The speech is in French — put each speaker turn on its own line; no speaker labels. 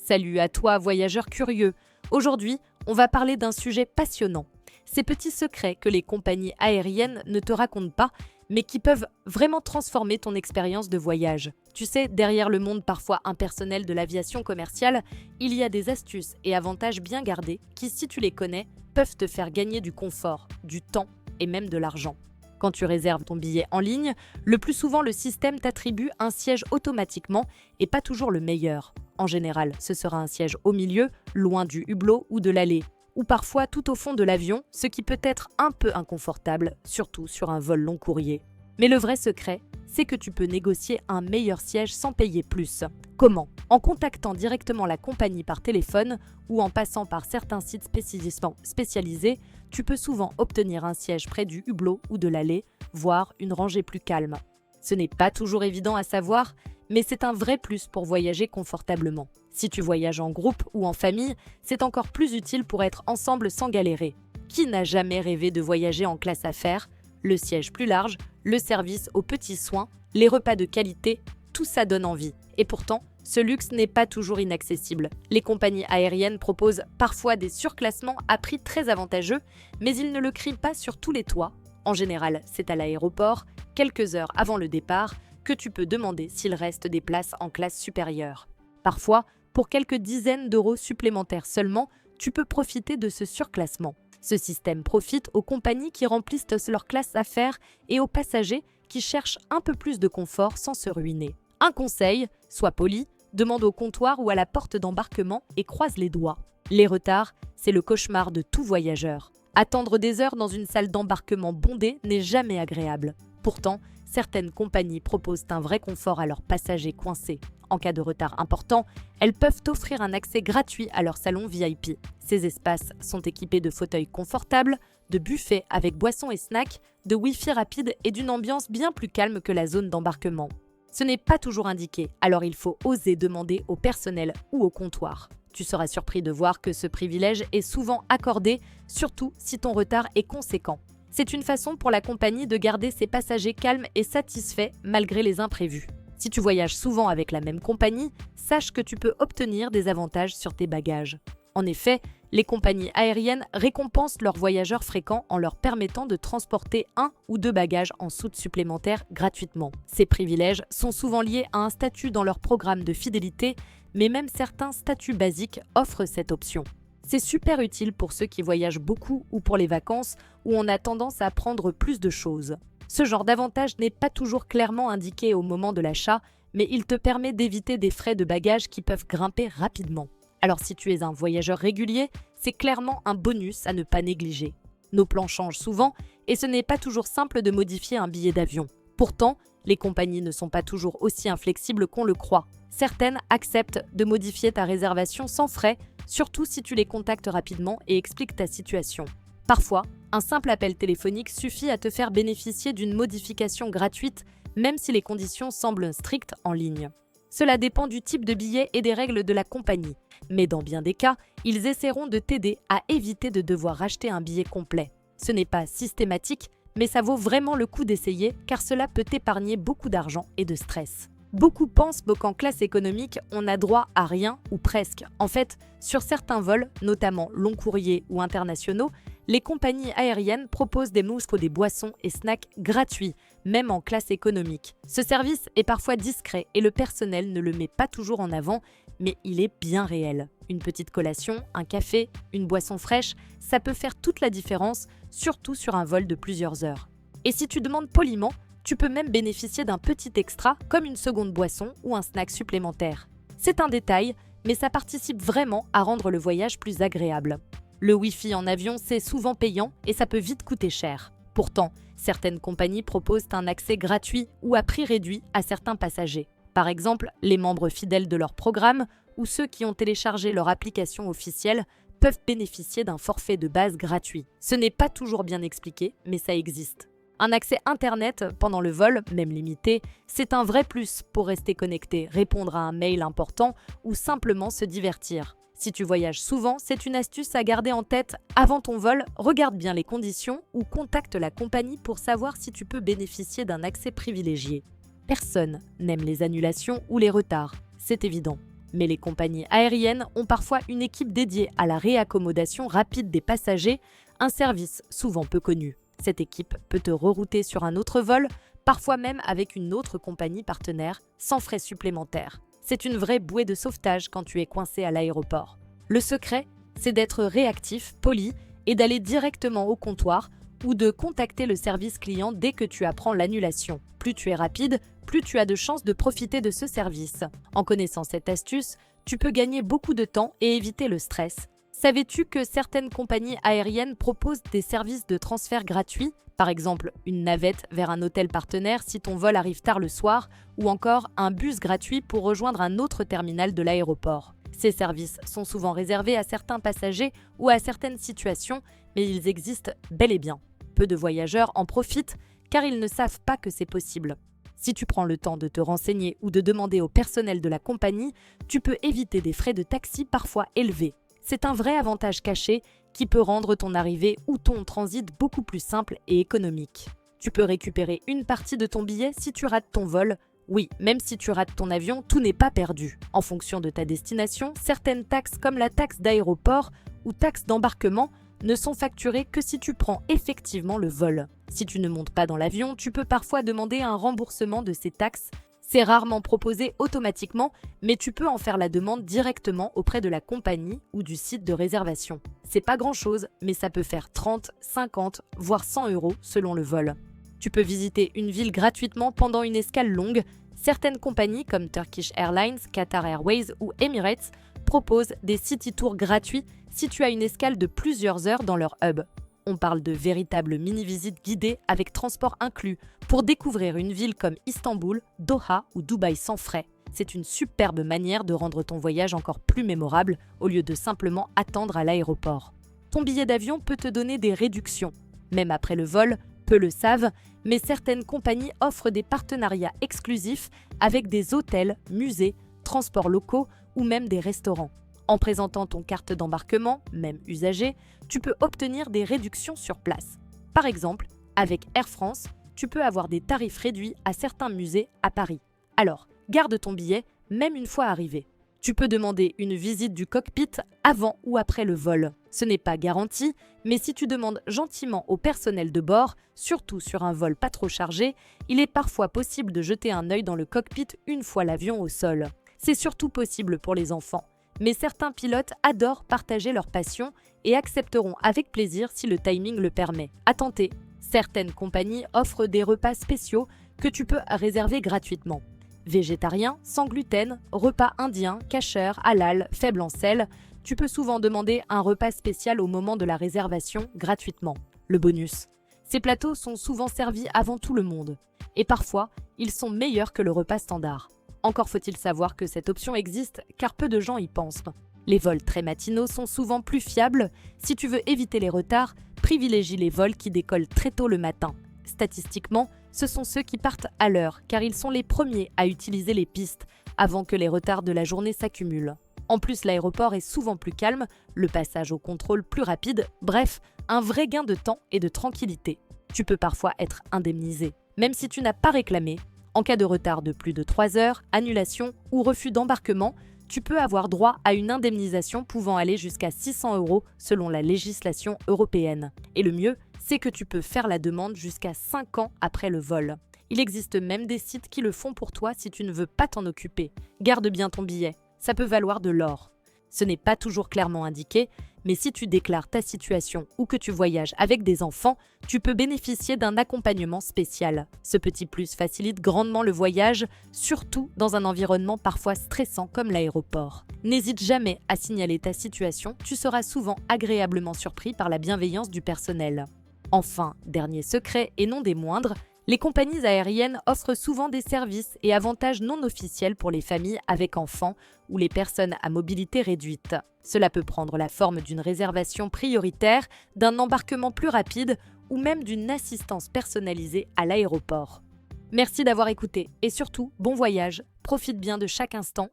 Salut à toi, voyageur curieux. Aujourd'hui, on va parler d'un sujet passionnant. Ces petits secrets que les compagnies aériennes ne te racontent pas, mais qui peuvent vraiment transformer ton expérience de voyage. Tu sais, derrière le monde parfois impersonnel de l'aviation commerciale, il y a des astuces et avantages bien gardés qui, si tu les connais, peuvent te faire gagner du confort, du temps et même de l'argent. Quand tu réserves ton billet en ligne, le plus souvent le système t'attribue un siège automatiquement et pas toujours le meilleur. En général, ce sera un siège au milieu, loin du hublot ou de l'allée, ou parfois tout au fond de l'avion, ce qui peut être un peu inconfortable, surtout sur un vol long courrier. Mais le vrai secret, c'est que tu peux négocier un meilleur siège sans payer plus. Comment? En contactant directement la compagnie par téléphone ou en passant par certains sites spécialisés, tu peux souvent obtenir un siège près du hublot ou de l'allée, voire une rangée plus calme. Ce n'est pas toujours évident à savoir, mais c'est un vrai plus pour voyager confortablement. Si tu voyages en groupe ou en famille, c'est encore plus utile pour être ensemble sans galérer. Qui n'a jamais rêvé de voyager en classe affaires? Le siège plus large, le service aux petits soins, les repas de qualité, tout ça donne envie. Et pourtant, ce luxe n'est pas toujours inaccessible. Les compagnies aériennes proposent parfois des surclassements à prix très avantageux, mais ils ne le crient pas sur tous les toits. En général, c'est à l'aéroport, quelques heures avant le départ, que tu peux demander s'il reste des places en classe supérieure. Parfois, pour quelques dizaines d'euros supplémentaires seulement, tu peux profiter de ce surclassement. Ce système profite aux compagnies qui remplissent leur classe affaires et aux passagers qui cherchent un peu plus de confort sans se ruiner. Un conseil, sois poli, demande au comptoir ou à la porte d'embarquement et croise les doigts. Les retards, c'est le cauchemar de tout voyageur. Attendre des heures dans une salle d'embarquement bondée n'est jamais agréable. Pourtant, certaines compagnies proposent un vrai confort à leurs passagers coincés. En cas de retard important, elles peuvent offrir un accès gratuit à leur salon VIP. Ces espaces sont équipés de fauteuils confortables, de buffets avec boissons et snacks, de Wi-Fi rapide et d'une ambiance bien plus calme que la zone d'embarquement. Ce n'est pas toujours indiqué, alors il faut oser demander au personnel ou au comptoir. Tu seras surpris de voir que ce privilège est souvent accordé, surtout si ton retard est conséquent. C'est une façon pour la compagnie de garder ses passagers calmes et satisfaits malgré les imprévus. Si tu voyages souvent avec la même compagnie, sache que tu peux obtenir des avantages sur tes bagages. En effet, les compagnies aériennes récompensent leurs voyageurs fréquents en leur permettant de transporter 1 ou 2 bagages en soute supplémentaire gratuitement. Ces privilèges sont souvent liés à un statut dans leur programme de fidélité, mais même certains statuts basiques offrent cette option. C'est super utile pour ceux qui voyagent beaucoup ou pour les vacances où on a tendance à prendre plus de choses. Ce genre d'avantage n'est pas toujours clairement indiqué au moment de l'achat, mais il te permet d'éviter des frais de bagages qui peuvent grimper rapidement. Alors si tu es un voyageur régulier, c'est clairement un bonus à ne pas négliger. Nos plans changent souvent et ce n'est pas toujours simple de modifier un billet d'avion. Pourtant, les compagnies ne sont pas toujours aussi inflexibles qu'on le croit. Certaines acceptent de modifier ta réservation sans frais, surtout si tu les contactes rapidement et expliques ta situation. Parfois, un simple appel téléphonique suffit à te faire bénéficier d'une modification gratuite, même si les conditions semblent strictes en ligne. Cela dépend du type de billet et des règles de la compagnie, mais dans bien des cas, ils essaieront de t'aider à éviter de devoir acheter un billet complet. Ce n'est pas systématique, mais ça vaut vraiment le coup d'essayer car cela peut t'épargner beaucoup d'argent et de stress. Beaucoup pensent qu'en classe économique, on n'a droit à rien ou presque. En fait, sur certains vols, notamment long courrier ou internationaux, les compagnies aériennes proposent des mousses, des boissons et snacks gratuits, même en classe économique. Ce service est parfois discret et le personnel ne le met pas toujours en avant, mais il est bien réel. Une petite collation, un café, une boisson fraîche, ça peut faire toute la différence, surtout sur un vol de plusieurs heures. Et si tu demandes poliment, tu peux même bénéficier d'un petit extra comme une seconde boisson ou un snack supplémentaire. C'est un détail, mais ça participe vraiment à rendre le voyage plus agréable. Le Wi-Fi en avion, c'est souvent payant et ça peut vite coûter cher. Pourtant, certaines compagnies proposent un accès gratuit ou à prix réduit à certains passagers. Par exemple, les membres fidèles de leur programme ou ceux qui ont téléchargé leur application officielle peuvent bénéficier d'un forfait de base gratuit. Ce n'est pas toujours bien expliqué, mais ça existe. Un accès Internet pendant le vol, même limité, c'est un vrai plus pour rester connecté, répondre à un mail important ou simplement se divertir. Si tu voyages souvent, c'est une astuce à garder en tête. Avant ton vol, regarde bien les conditions ou contacte la compagnie pour savoir si tu peux bénéficier d'un accès privilégié. Personne n'aime les annulations ou les retards, c'est évident. Mais les compagnies aériennes ont parfois une équipe dédiée à la réaccommodation rapide des passagers, un service souvent peu connu. Cette équipe peut te rerouter sur un autre vol, parfois même avec une autre compagnie partenaire, sans frais supplémentaires. C'est une vraie bouée de sauvetage quand tu es coincé à l'aéroport. Le secret, c'est d'être réactif, poli et d'aller directement au comptoir ou de contacter le service client dès que tu apprends l'annulation. Plus tu es rapide, plus tu as de chances de profiter de ce service. En connaissant cette astuce, tu peux gagner beaucoup de temps et éviter le stress. Savais-tu que certaines compagnies aériennes proposent des services de transfert gratuits? Par exemple, une navette vers un hôtel partenaire si ton vol arrive tard le soir, ou encore un bus gratuit pour rejoindre un autre terminal de l'aéroport. Ces services sont souvent réservés à certains passagers ou à certaines situations, mais ils existent bel et bien. Peu de voyageurs en profitent car ils ne savent pas que c'est possible. Si tu prends le temps de te renseigner ou de demander au personnel de la compagnie, tu peux éviter des frais de taxi parfois élevés. C'est un vrai avantage caché qui peut rendre ton arrivée ou ton transit beaucoup plus simple et économique. Tu peux récupérer une partie de ton billet si tu rates ton vol. Oui, même si tu rates ton avion, tout n'est pas perdu. En fonction de ta destination, certaines taxes comme la taxe d'aéroport ou taxe d'embarquement ne sont facturées que si tu prends effectivement le vol. Si tu ne montes pas dans l'avion, tu peux parfois demander un remboursement de ces taxes. C'est rarement proposé automatiquement, mais tu peux en faire la demande directement auprès de la compagnie ou du site de réservation. C'est pas grand-chose, mais ça peut faire 30, 50, voire 100 € selon le vol. Tu peux visiter une ville gratuitement pendant une escale longue. Certaines compagnies comme Turkish Airlines, Qatar Airways ou Emirates proposent des city tours gratuits si tu as une escale de plusieurs heures dans leur hub. On parle de véritables mini-visites guidées avec transport inclus pour découvrir une ville comme Istanbul, Doha ou Dubaï sans frais. C'est une superbe manière de rendre ton voyage encore plus mémorable au lieu de simplement attendre à l'aéroport. Ton billet d'avion peut te donner des réductions. Même après le vol, peu le savent, mais certaines compagnies offrent des partenariats exclusifs avec des hôtels, musées, transports locaux ou même des restaurants. En présentant ton carte d'embarquement, même usagée, tu peux obtenir des réductions sur place. Par exemple, avec Air France, tu peux avoir des tarifs réduits à certains musées à Paris. Alors, garde ton billet, même une fois arrivé. Tu peux demander une visite du cockpit avant ou après le vol. Ce n'est pas garanti, mais si tu demandes gentiment au personnel de bord, surtout sur un vol pas trop chargé, il est parfois possible de jeter un œil dans le cockpit une fois l'avion au sol. C'est surtout possible pour les enfants. Mais certains pilotes adorent partager leur passion et accepteront avec plaisir si le timing le permet. À tenter, certaines compagnies offrent des repas spéciaux que tu peux réserver gratuitement. Végétarien, sans gluten, repas indien, kasher, halal, faible en sel, tu peux souvent demander un repas spécial au moment de la réservation gratuitement. Le bonus. Ces plateaux sont souvent servis avant tout le monde. Et parfois, ils sont meilleurs que le repas standard. Encore faut-il savoir que cette option existe car peu de gens y pensent. Les vols très matinaux sont souvent plus fiables. Si tu veux éviter les retards, privilégie les vols qui décollent très tôt le matin. Statistiquement, ce sont ceux qui partent à l'heure car ils sont les premiers à utiliser les pistes avant que les retards de la journée s'accumulent. En plus, l'aéroport est souvent plus calme, le passage au contrôle plus rapide, bref, un vrai gain de temps et de tranquillité. Tu peux parfois être indemnisé, même si tu n'as pas réclamé. En cas de retard de plus de 3 heures, annulation ou refus d'embarquement, tu peux avoir droit à une indemnisation pouvant aller jusqu'à 600 € selon la législation européenne. Et le mieux, c'est que tu peux faire la demande jusqu'à 5 ans après le vol. Il existe même des sites qui le font pour toi si tu ne veux pas t'en occuper. Garde bien ton billet, ça peut valoir de l'or. Ce n'est pas toujours clairement indiqué, mais si tu déclares ta situation ou que tu voyages avec des enfants, tu peux bénéficier d'un accompagnement spécial. Ce petit plus facilite grandement le voyage, surtout dans un environnement parfois stressant comme l'aéroport. N'hésite jamais à signaler ta situation, tu seras souvent agréablement surpris par la bienveillance du personnel. Enfin, dernier secret et non des moindres, les compagnies aériennes offrent souvent des services et avantages non officiels pour les familles avec enfants ou les personnes à mobilité réduite. Cela peut prendre la forme d'une réservation prioritaire, d'un embarquement plus rapide ou même d'une assistance personnalisée à l'aéroport. Merci d'avoir écouté et surtout, bon voyage, profite bien de chaque instant